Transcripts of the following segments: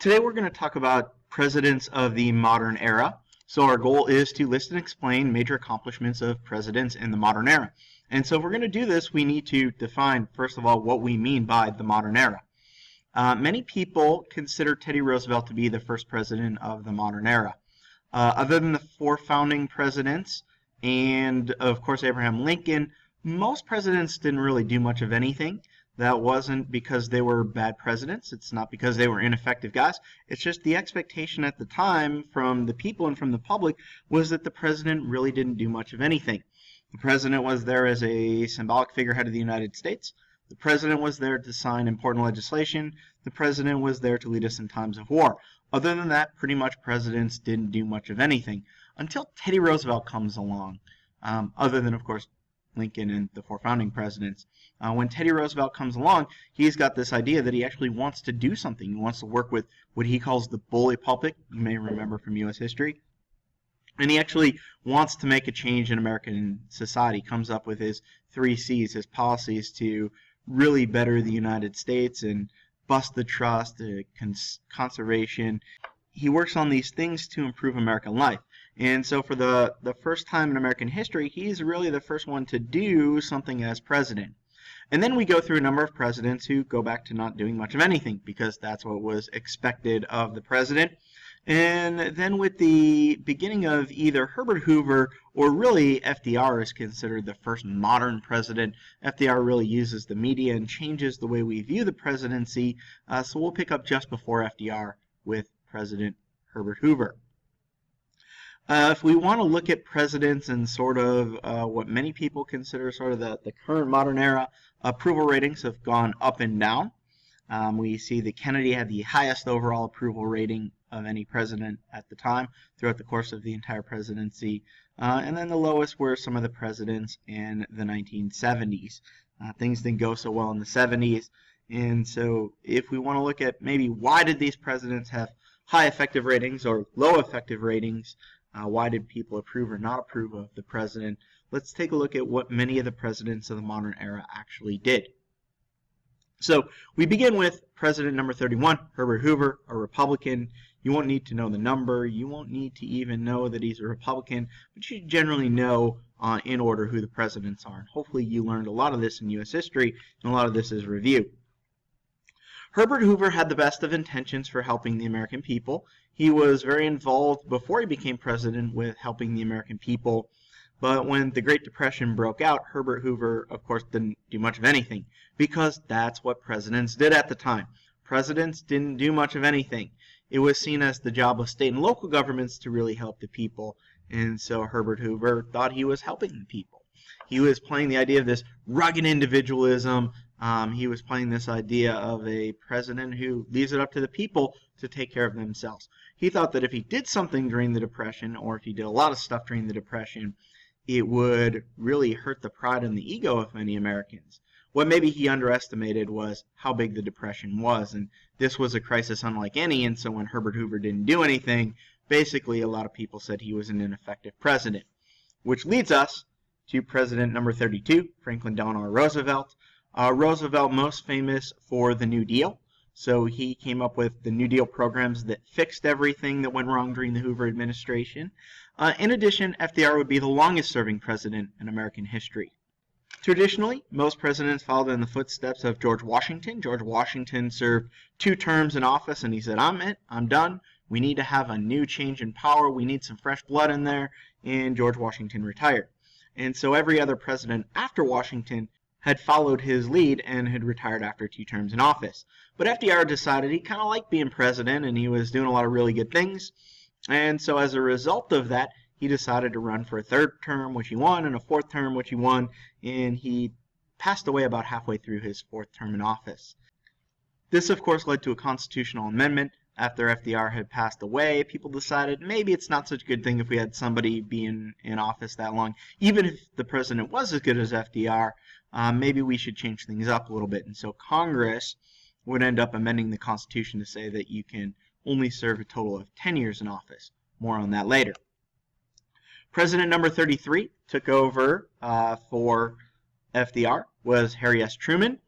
Today we're going to talk about presidents of the modern era. So our goal is to list and explain major accomplishments of presidents in the modern era. And so if we're going to do this, we need to define, first of all, what we mean by the modern era. Many people consider Teddy Roosevelt to be the first president of the modern era. Other than the four founding presidents and, of course, Abraham Lincoln, most presidents didn't really do much of anything. That wasn't because they were bad presidents. It's not because they were ineffective guys. It's just the expectation at the time from the people and from the public was that the president really didn't do much of anything. The president was there as a symbolic figurehead of the United States. The president was there to sign important legislation. The president was there to lead us in times of war. Other than that, pretty much presidents didn't do much of anything until Teddy Roosevelt comes along, other than, of course, Lincoln and the four founding presidents. When Teddy Roosevelt comes along, he's got this idea that he actually wants to do something. He wants to work with what he calls the bully pulpit, you may remember from U.S. history. And he actually wants to make a change in American society. He comes up with his 3 C's, his policies to really better the United States and bust the trust, conservation. He works on these things to improve American life. And so for the first time in American history, he's really the first one to do something as president. And then we go through a number of presidents who go back to not doing much of anything because that's what was expected of the president. And then with the beginning of either Herbert Hoover or really FDR is considered the first modern president. FDR really uses the media and changes the way we view the presidency. So we'll pick up just before FDR with President Herbert Hoover. If we want to look at presidents and sort of what many people consider sort of the current modern era, approval ratings have gone up and down. We see that Kennedy had the highest overall approval rating of any president at the time throughout the course of the entire presidency. And then the lowest were some of the presidents in the 1970s. Things didn't go so well in the 70s. And so if we want to look at maybe why did these presidents have high effective ratings or low effective ratings, why did people approve or not approve of the president? Let's take a look at what many of the presidents of the modern era actually did. So we begin with president number 31, Herbert Hoover, a Republican. You won't need to know the number. You won't need to even know that he's a Republican, but you generally know in order who the presidents are. And hopefully you learned a lot of this in U.S. history, and a lot of this is review. Herbert Hoover had the best of intentions for helping the American people. He was very involved before he became president with helping the American people. But when the Great Depression broke out, Herbert Hoover, of course, didn't do much of anything because that's what presidents did at the time. Presidents didn't do much of anything. It was seen as the job of state and local governments to really help the people. And so Herbert Hoover thought he was helping the people. He was playing the idea of this rugged individualism. He was playing this idea of a president who leaves it up to the people to take care of themselves. He thought that if he did something during the Depression, or if he did a lot of stuff during the Depression, it would really hurt the pride and the ego of many Americans. What maybe he underestimated was how big the Depression was, and this was a crisis unlike any, and so when Herbert Hoover didn't do anything, basically a lot of people said he was an ineffective president. Which leads us to president number 32, Franklin Delano Roosevelt. Roosevelt most famous for the New Deal. So he came up with the New Deal programs that fixed everything that went wrong during the Hoover administration. In addition, FDR would be the longest serving president in American history. Traditionally, most presidents followed in the footsteps of George Washington. George Washington served 2 terms in office and he said, I'm it, I'm done. We need to have a new change in power. We need some fresh blood in there. And George Washington retired. And so every other president after Washington had followed his lead and had retired after 2 terms in office. But FDR decided he kind of liked being president and he was doing a lot of really good things. And so as a result of that, he decided to run for a 3rd term, which he won, and a 4th term, which he won, and he passed away about halfway through his 4th term in office. This, of course, led to a constitutional amendment. After FDR had passed away, people decided maybe it's not such a good thing if we had somebody be in office that long. Even if the president was as good as FDR, maybe we should change things up a little bit. And so Congress would end up amending the Constitution to say that you can only serve a total of 10 years in office. More on that later. President number 33 took over for FDR was Harry S. Truman.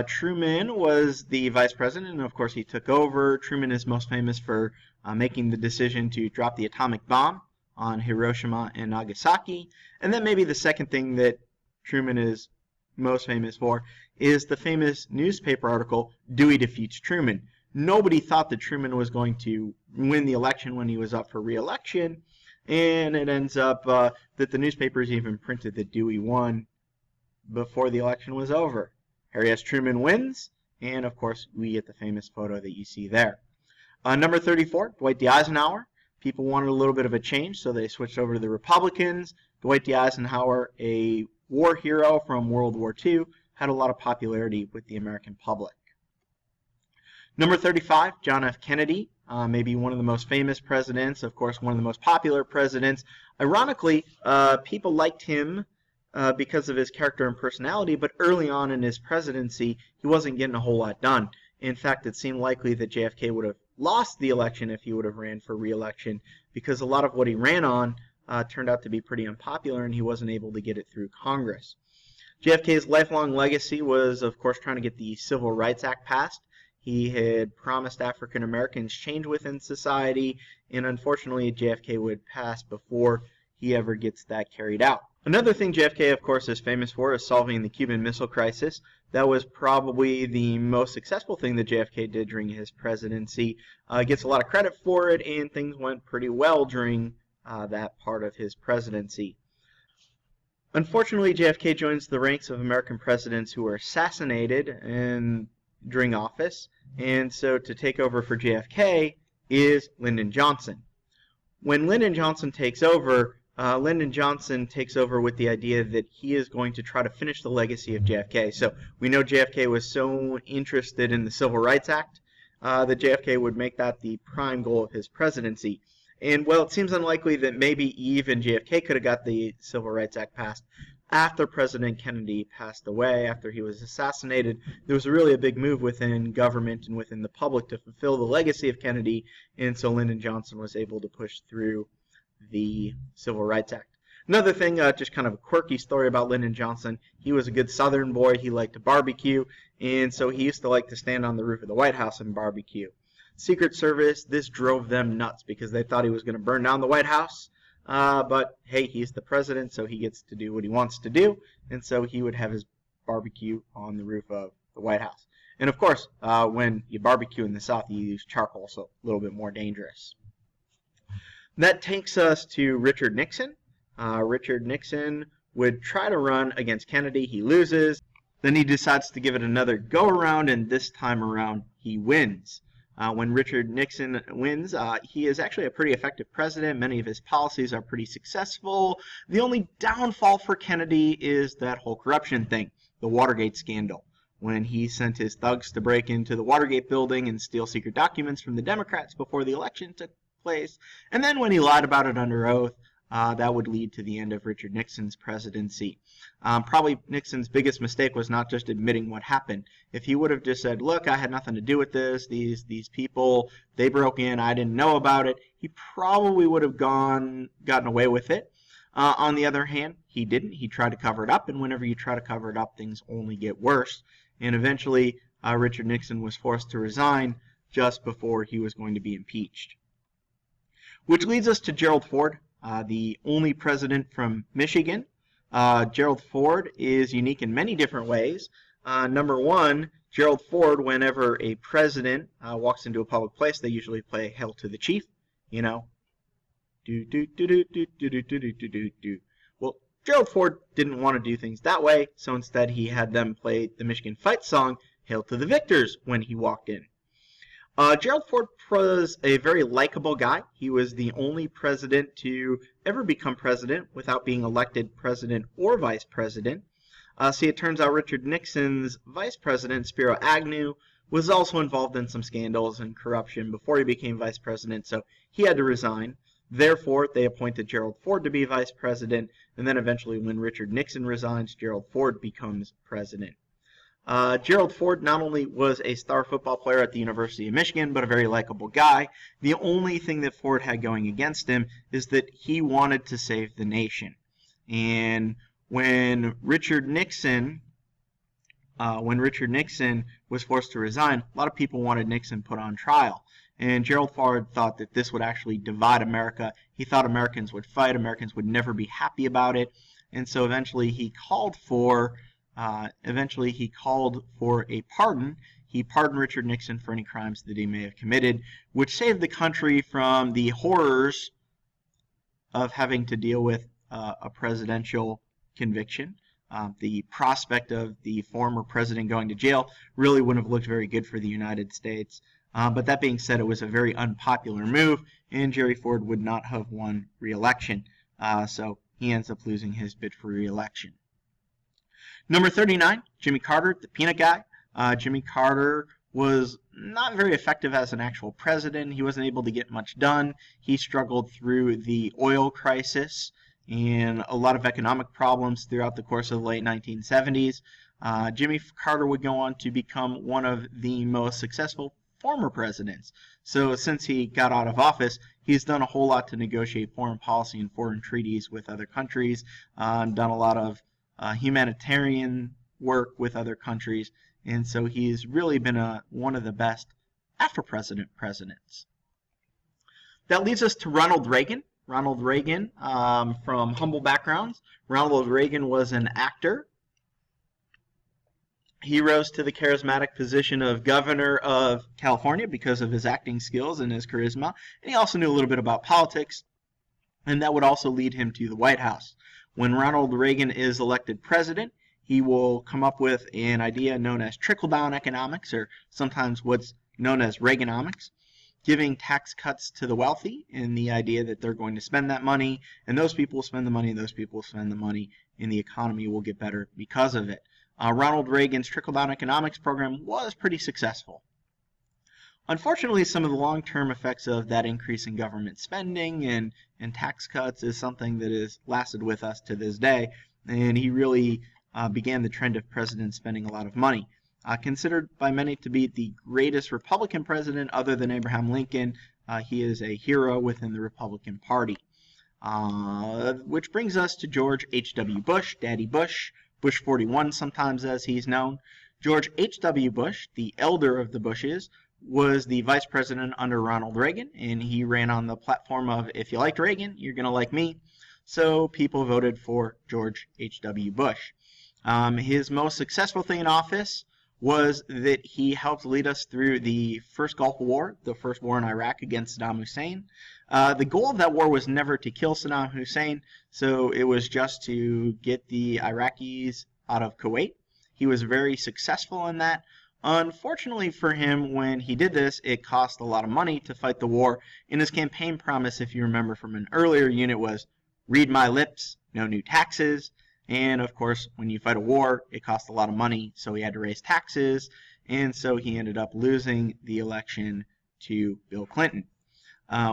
Truman was the vice president, and of course he took over. Truman is most famous for making the decision to drop the atomic bomb on Hiroshima and Nagasaki. And then maybe the second thing that Truman is most famous for is the famous newspaper article, Dewey Defeats Truman. Nobody thought that Truman was going to win the election when he was up for re-election, and it ends up that the newspapers even printed that Dewey won before the election was over. Harry S. Truman wins, and of course we get the famous photo that you see there. Number 34, Dwight D. Eisenhower. People wanted a little bit of a change, so they switched over to the Republicans. Dwight D. Eisenhower, a war hero from World War II, had a lot of popularity with the American public. Number 35, John F. Kennedy, maybe one of the most famous presidents, of course one of the most popular presidents. Ironically, people liked him because of his character and personality, but early on in his presidency, he wasn't getting a whole lot done. In fact, it seemed likely that JFK would have lost the election if he would have ran for re-election, because a lot of what he ran on turned out to be pretty unpopular, and he wasn't able to get it through Congress. JFK's lifelong legacy was, of course, trying to get the Civil Rights Act passed. He had promised African Americans change within society, and unfortunately JFK would pass before he ever gets that carried out. Another thing JFK, of course, is famous for is solving the Cuban Missile Crisis. That was probably the most successful thing that JFK did during his presidency. Gets a lot of credit for it, and things went pretty well during that part of his presidency. Unfortunately, JFK joins the ranks of American presidents who were assassinated during office, and so to take over for JFK is Lyndon Johnson. When Lyndon Johnson takes over with the idea that he is going to try to finish the legacy of JFK. So we know JFK was so interested in the Civil Rights Act that JFK would make that the prime goal of his presidency. And well, it seems unlikely that maybe even JFK could have got the Civil Rights Act passed after President Kennedy passed away, after he was assassinated. There was really a big move within government and within the public to fulfill the legacy of Kennedy, and so Lyndon Johnson was able to push through the Civil Rights Act. Another thing, just kind of a quirky story about Lyndon Johnson, he was a good Southern boy. He liked to barbecue, and so he used to like to stand on the roof of the White House and barbecue. Secret Service, this drove them nuts because they thought he was going to burn down the White House, but hey, he's the president, so he gets to do what he wants to do, and so he would have his barbecue on the roof of the White House. And of course, when you barbecue in the South, you use charcoal, so a little bit more dangerous. That takes us to Richard Nixon. Richard Nixon would try to run against Kennedy. He loses. Then he decides to give it another go-around, and this time around he wins. When Richard Nixon wins, he is actually a pretty effective president. Many of his policies are pretty successful. The only downfall for Kennedy is that whole corruption thing, the Watergate scandal, when he sent his thugs to break into the Watergate building and steal secret documents from the Democrats before the election took place. And then when he lied about it under oath, that would lead to the end of Richard Nixon's presidency. Probably Nixon's biggest mistake was not just admitting what happened. If he would have just said, look, I had nothing to do with this, these people, they broke in, I didn't know about it, he probably would have gotten away with it. On the other hand, he didn't. He tried to cover it up, and whenever you try to cover it up, things only get worse. And eventually, Richard Nixon was forced to resign just before he was going to be impeached. Which leads us to Gerald Ford, the only president from Michigan. Gerald Ford is unique in many different ways. Number one, Gerald Ford, whenever a president walks into a public place, they usually play Hail to the Chief, you know. Do, do, do, do, do, do, do, do, do, do, do. Well, Gerald Ford didn't want to do things that way, so instead he had them play the Michigan fight song, Hail to the Victors, when he walked in. Gerald Ford was a very likable guy. He was the only president to ever become president without being elected president or vice president. See, it turns out Richard Nixon's vice president, Spiro Agnew, was also involved in some scandals and corruption before he became vice president, so he had to resign. Therefore, they appointed Gerald Ford to be vice president, and then eventually when Richard Nixon resigns, Gerald Ford becomes president. Gerald Ford not only was a star football player at the University of Michigan, but a very likable guy. The only thing that Ford had going against him is that he wanted to save the nation. And when Richard Nixon when Richard Nixon was forced to resign, a lot of people wanted Nixon put on trial. And Gerald Ford thought that this would actually divide America. He thought Americans would fight, Americans would never be happy about it. And so eventually he called for a pardon. He pardoned Richard Nixon for any crimes that he may have committed, which saved the country from the horrors of having to deal with a presidential conviction. The prospect of the former president going to jail really wouldn't have looked very good for the United States. But that being said, it was a very unpopular move, and Jerry Ford would not have won re-election. So he ends up losing his bid for re-election. Number 39, Jimmy Carter, the peanut guy. Jimmy Carter was not very effective as an actual president. He wasn't able to get much done. He struggled through the oil crisis and a lot of economic problems throughout the course of the late 1970s. Jimmy Carter would go on to become one of the most successful former presidents. So since he got out of office, he's done a whole lot to negotiate foreign policy and foreign treaties with other countries, done a lot of humanitarian work with other countries, and so he's really been one of the best presidents. That leads us to Ronald Reagan. Ronald Reagan, from humble backgrounds. Ronald Reagan was an actor. He rose to the charismatic position of governor of California because of his acting skills and his charisma. And he also knew a little bit about politics, and that would also lead him to the White House. When Ronald Reagan is elected president, he will come up with an idea known as trickle-down economics, or sometimes what's known as Reaganomics, giving tax cuts to the wealthy and the idea that they're going to spend that money, and those people will spend the money, and those people will spend the money, and the economy will get better because of it. Ronald Reagan's trickle-down economics program was pretty successful. Unfortunately, some of the long-term effects of that increase in government spending and tax cuts is something that has lasted with us to this day, and he really began the trend of presidents spending a lot of money. Considered by many to be the greatest Republican president other than Abraham Lincoln, he is a hero within the Republican Party. Which brings us to George H.W. Bush, Daddy Bush, Bush 41 sometimes as he's known. George H.W. Bush, the elder of the Bushes, was the vice president under Ronald Reagan, and he ran on the platform of, if you liked Reagan, you're going to like me. So people voted for George H.W. Bush. His most successful thing in office was that he helped lead us through the first Gulf War, the first war in Iraq against Saddam Hussein. The goal of that war was never to kill Saddam Hussein, so it was just to get the Iraqis out of Kuwait. He was very successful in that. Unfortunately for him, when he did this, it cost a lot of money to fight the war, and his campaign promise, if you remember from an earlier unit, was read my lips, no new taxes. And of course, when you fight a war, it costs a lot of money, so he had to raise taxes, and so he ended up losing the election to Bill Clinton.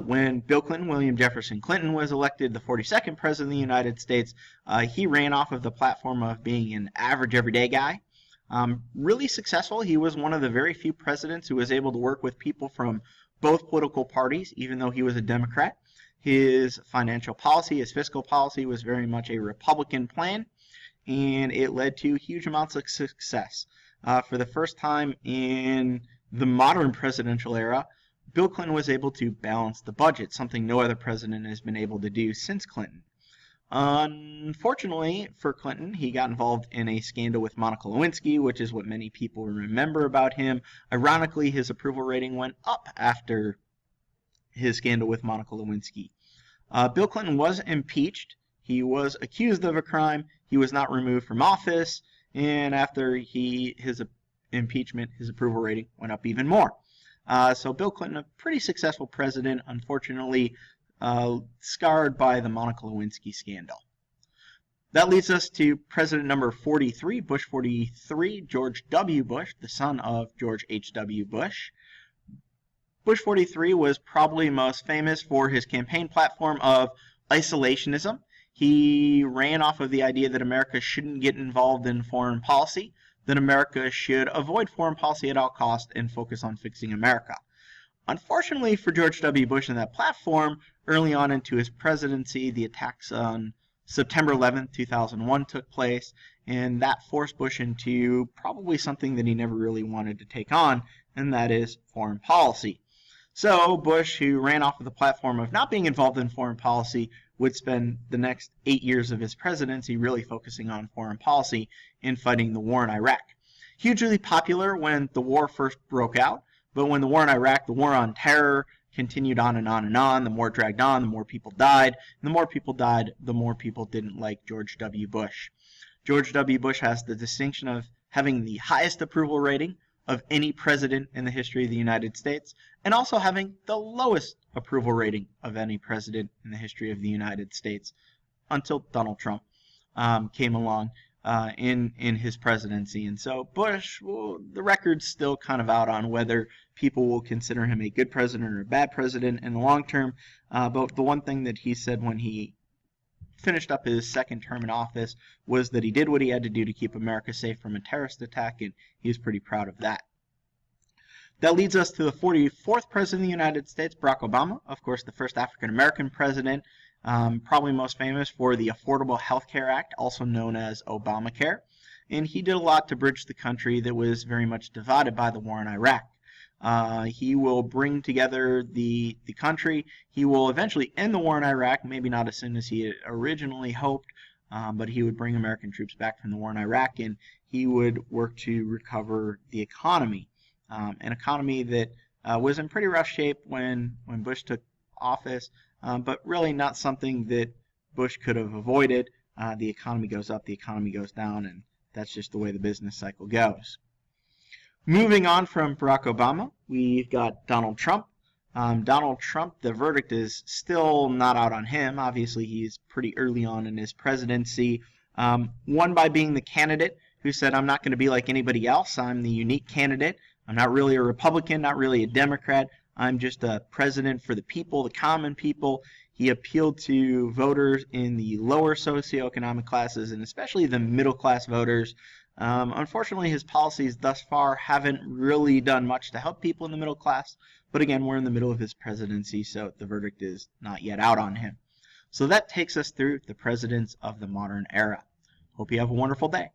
When Bill Clinton, William Jefferson Clinton, was elected the 42nd President of the United States, he ran off of the platform of being an average everyday guy. Really successful. He was one of the very few presidents who was able to work with people from both political parties, even though he was a Democrat. His financial policy, his fiscal policy, was very much a Republican plan, and it led to huge amounts of success. For the first time in the modern presidential era, Bill Clinton was able to balance the budget, something no other president has been able to do since Clinton. Unfortunately for Clinton, he got involved in a scandal with Monica Lewinsky, which is what many people remember about him. Ironically, his approval rating went up after his scandal with Monica Lewinsky. Bill Clinton was impeached. He was accused of a crime. He was not removed from office, and after his impeachment, his approval rating went up even more. So Bill Clinton, a pretty successful president, unfortunately scarred by the Monica Lewinsky scandal. That leads us to president number 43, Bush 43, George W. Bush, the son of George H.W. Bush. Bush 43 was probably most famous for his campaign platform of isolationism. He ran off of the idea that America shouldn't get involved in foreign policy, that America should avoid foreign policy at all costs and focus on fixing America. Unfortunately for George W. Bush and that platform, early on into his presidency, the attacks on September 11, 2001 took place, and that forced Bush into probably something that he never really wanted to take on, and that is foreign policy. So Bush, who ran off of the platform of not being involved in foreign policy, would spend the next 8 years of his presidency really focusing on foreign policy and fighting the war in Iraq. Hugely popular when the war first broke out, but when the war in Iraq, the war on terror, continued on and on and on, the more it dragged on, the more people died, and the more people died, the more people didn't like George W. Bush. George W. Bush has the distinction of having the highest approval rating of any president in the history of the United States, and also having the lowest approval rating of any president in the history of the United States, until Donald Trump came along in his presidency. And so Bush, well, the record's still kind of out on whether people will consider him a good president or a bad president in the long term, but the one thing that he said when he finished up his second term in office was that he did what he had to do to keep America safe from a terrorist attack, and he was pretty proud of that. That leads us to the 44th President of the United States, Barack Obama, of course the first African-American president, probably most famous for the Affordable Health Care Act, also known as Obamacare, and he did a lot to bridge the country that was very much divided by the war in Iraq. He will bring together the country. He will eventually end the war in Iraq, maybe not as soon as he had originally hoped, but he would bring American troops back from the war in Iraq, and he would work to recover the economy. An economy that was in pretty rough shape when Bush took office, but really not something that Bush could have avoided. The economy goes up, the economy goes down, and that's just the way the business cycle goes. Moving on from Barack Obama, we've got Donald Trump. Donald Trump, the verdict is still not out on him. Obviously, he's pretty early on in his presidency. Won by being the candidate who said, I'm not going to be like anybody else. I'm the unique candidate. I'm not really a Republican, not really a Democrat. I'm just a president for the people, the common people. He appealed to voters in the lower socioeconomic classes and especially the middle class voters. Unfortunately, his policies thus far haven't really done much to help people in the middle class. But again, we're in the middle of his presidency, so the verdict is not yet out on him. So that takes us through the presidents of the modern era. Hope you have a wonderful day.